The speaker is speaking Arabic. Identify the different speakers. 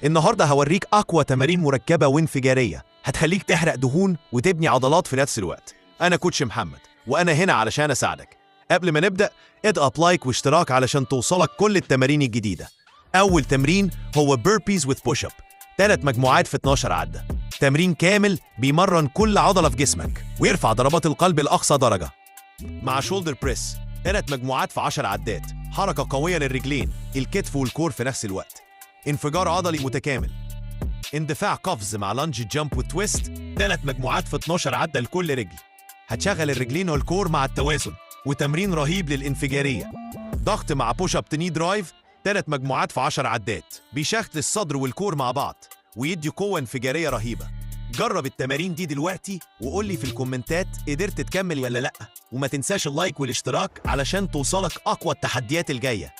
Speaker 1: النهارده هوريك أقوى تمارين مركبة وانفجارية هتخليك تحرق دهون وتبني عضلات في نفس الوقت. أنا كوتش محمد وأنا هنا علشان أساعدك. قبل ما نبدأ اضغط لايك واشتراك علشان توصلك كل التمارين الجديدة. أول تمرين هو burpees with push up، 3 مجموعات في 12 عدة. تمرين كامل بيمرن كل عضلة في جسمك ويرفع ضربات القلب لأقصى درجة. مع شولدر بريس 3 مجموعات في 10 عدات، حركة قوية للرجلين، الكتف والكور في نفس الوقت. انفجار عضلي متكامل. اندفاع قفز مع لانج جامب وتويست، 3 مجموعات في 12 عدة لكل رجل. هتشغل الرجلين والكور مع التوازن، وتمرين رهيب للانفجارية. ضغط مع بوش اب تني درايف، 3 مجموعات في 10 عدات، بيشغل الصدر والكور مع بعض ويدي قوة انفجارية رهيبة. جرب التمارين دي دلوقتي وقول لي في الكومنتات قدرت تكمل ولا لأ، وما تنساش اللايك والاشتراك علشان توصلك أقوى التحديات الجاية.